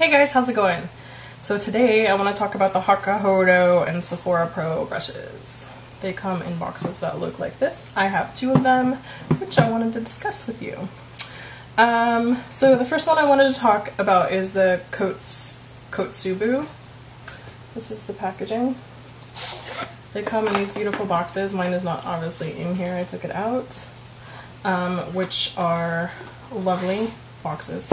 Hey guys, how's it going? So today I want to talk about the Hakuho-do and Sephora Pro brushes. They come in boxes that look like this. I have two of them, which I wanted to discuss with you. So the first one I wanted to talk about is the Kotsubu. This is the packaging. They come in these beautiful boxes. Mine is not obviously in here, I took it out. Which are lovely boxes.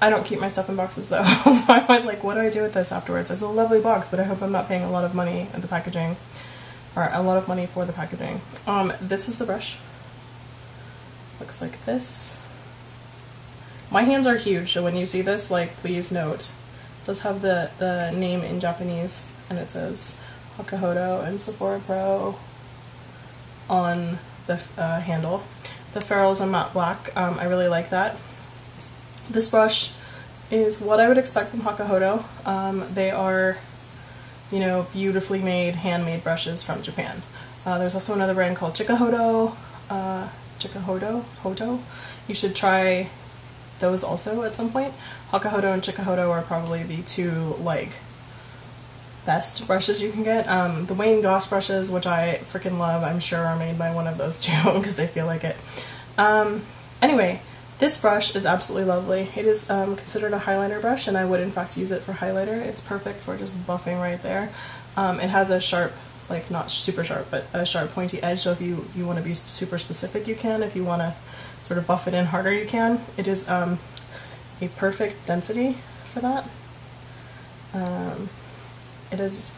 I don't keep my stuff in boxes though, so I was like, what do I do with this afterwards? It's a lovely box, but I hope I'm not paying a lot of money at the packaging, or a lot of money for the packaging. This is the brush. Looks like this. My hands are huge, so when you see this, like, please note. It does have the name in Japanese, and it says Hakuho-do and Sephora Pro on the handle. The ferrules are matte black. I really like that. This brush is what I would expect from Hakuho-do. They are, you know, beautifully made, handmade brushes from Japan. There's also another brand called Huakuho-do. You should try those also at some point. Hakuho-do and Huakuho-do are probably the two, like, best brushes you can get. The Wayne Goss brushes, which I freaking love, I'm sure are made by one of those two because they feel like it. Anyway, this brush is absolutely lovely. It is considered a highlighter brush, and I would in fact use it for highlighter. It's perfect for just buffing right there. It has a sharp, like, not super sharp, but a sharp pointy edge, so if you want to be super specific you can. If you want to sort of buff it in harder you can. It is a perfect density for that. It is,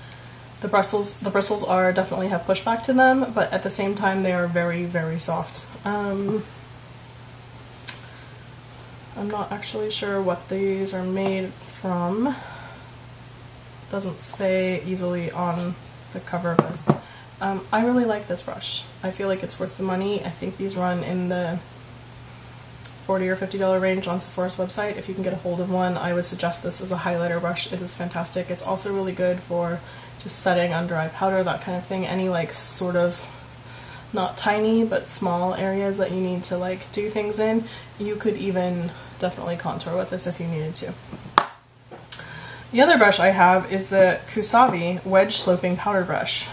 the bristles are definitely have pushback to them, but at the same time they are very, very soft. I'm not actually sure what these are made from. Doesn't say easily on the cover of this. I really like this brush. I feel like it's worth the money. I think these run in the $40 or $50 range on Sephora's website. If you can get a hold of one, I would suggest this as a highlighter brush. It is fantastic. It's also really good for just setting under eye powder, that kind of thing. Any, like, sort of not tiny but small areas that you need to, like, do things in. You could even definitely contour with this if you needed to. The other brush I have is the Kusabi Wedge Sloping Powder Brush.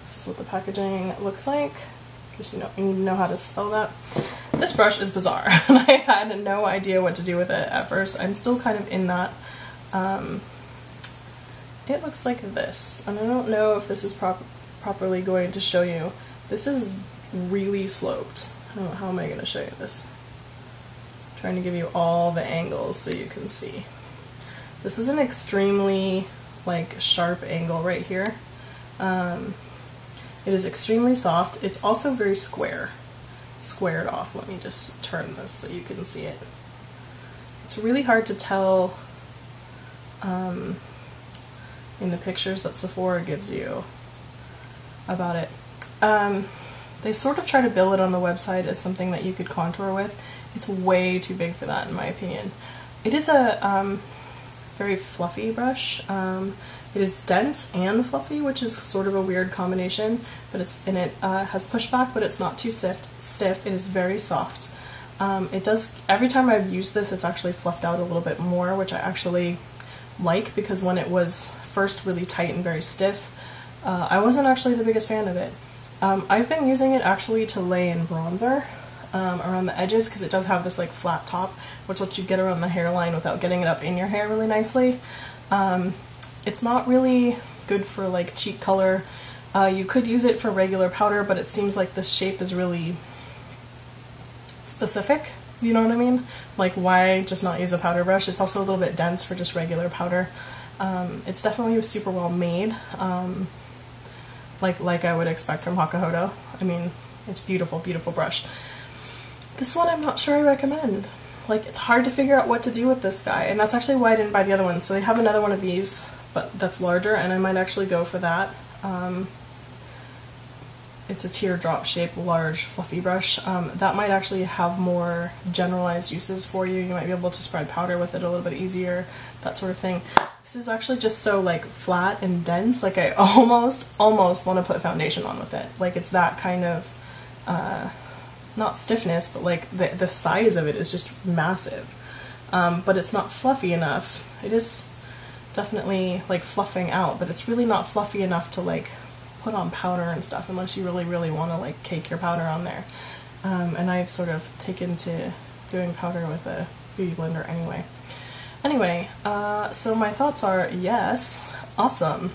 This is what the packaging looks like, because you need to know how to spell that. This brush is bizarre, and I had no idea what to do with it at first. I'm still kind of in that. It looks like this, and I don't know if this is properly going to show you. This is really sloped. I don't know, how am I going to show you this? I'm trying to give you all the angles so you can see. This is an extremely, like, sharp angle right here. It is extremely soft. It's also very squared off. Let me just turn this so you can see it. It's really hard to tell in the pictures that Sephora gives you about it. They sort of try to bill it on the website as something that you could contour with. It's way too big for that, in my opinion. It is a very fluffy brush. It is dense and fluffy, which is sort of a weird combination, but it has pushback, but it's not too stiff. It is very soft. It does, every time I've used this, it's actually fluffed out a little bit more, which I actually like, because when it was first really tight and very stiff, I wasn't actually the biggest fan of it. I've been using it actually to lay in bronzer around the edges, because it does have this, like, flat top, which lets you get around the hairline without getting it up in your hair really nicely. It's not really good for, like, cheek color. You could use it for regular powder, but it seems like this shape is really specific, you know what I mean? Like, why just not use a powder brush? It's also a little bit dense for just regular powder. It's definitely super well made, like I would expect from Hakuho-do. I mean, it's beautiful, beautiful brush. This one I'm not sure I recommend. Like, it's hard to figure out what to do with this guy, and that's actually why I didn't buy the other one. So they have another one of these, but that's larger, and I might actually go for that. It's a teardrop shape, large, fluffy brush. That might actually have more generalized uses for you. You might be able to spread powder with it a little bit easier, that sort of thing. This is actually just so, like, flat and dense. Like, I almost want to put foundation on with it. Like, it's that kind of not stiffness, but like the size of it is just massive. but it's not fluffy enough. It is definitely like fluffing out, but it's really not fluffy enough to like put on powder and stuff unless you really want to like cake your powder on there. And I've sort of taken to doing powder with a beauty blender anyway. Anyway, so my thoughts are yes, awesome.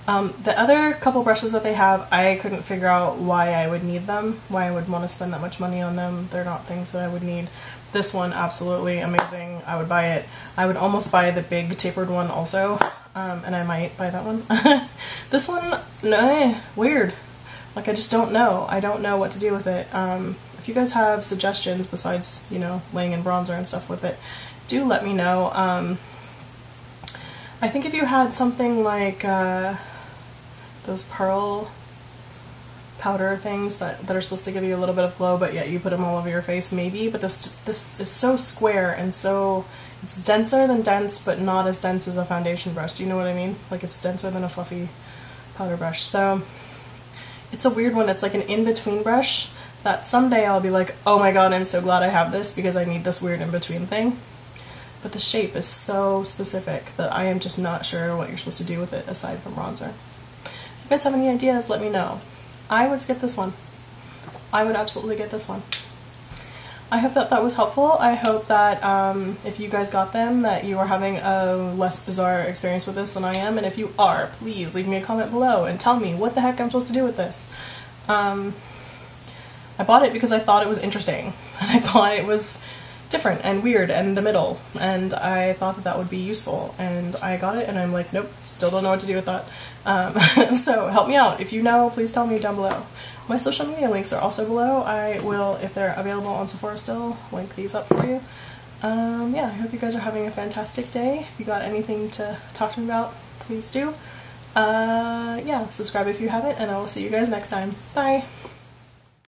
The other couple brushes that they have, I couldn't figure out why I would need them, why I would want to spend that much money on them. They're not things that I would need. This one, absolutely amazing. I would buy it. I would almost buy the big tapered one also, and I might buy that one. This one, no, weird. Like, I just don't know. I don't know what to do with it. If you guys have suggestions besides, you know, laying in bronzer and stuff with it, do let me know. I think if you had something like those pearl powder things that are supposed to give you a little bit of glow, but yet you put them all over your face, maybe. But this is so square and so, it's denser than dense, but not as dense as a foundation brush. Do you know what I mean? Like, it's denser than a fluffy powder brush. So it's a weird one. It's like an in-between brush that someday I'll be like, oh my god, I'm so glad I have this because I need this weird in-between thing. But the shape is so specific that I am just not sure what you're supposed to do with it aside from bronzer. If you guys have any ideas, let me know. I would get this one. I would absolutely get this one. I hope that that was helpful. I hope that if you guys got them, that you are having a less bizarre experience with this than I am. And if you are, please leave me a comment below and tell me what the heck I'm supposed to do with this. I bought it because I thought it was interesting. And I thought it was different and weird and in the middle, and I thought that that would be useful, and I got it and I'm like, nope, still don't know what to do with that. So help me out. If you know, please tell me down below. My social media links are also below. I will, if they're available on Sephora still, link these up for you. Yeah, I hope you guys are having a fantastic day. If you got anything to talk to me about, please do. Yeah, subscribe if you haven't, and I will see you guys next time. Bye!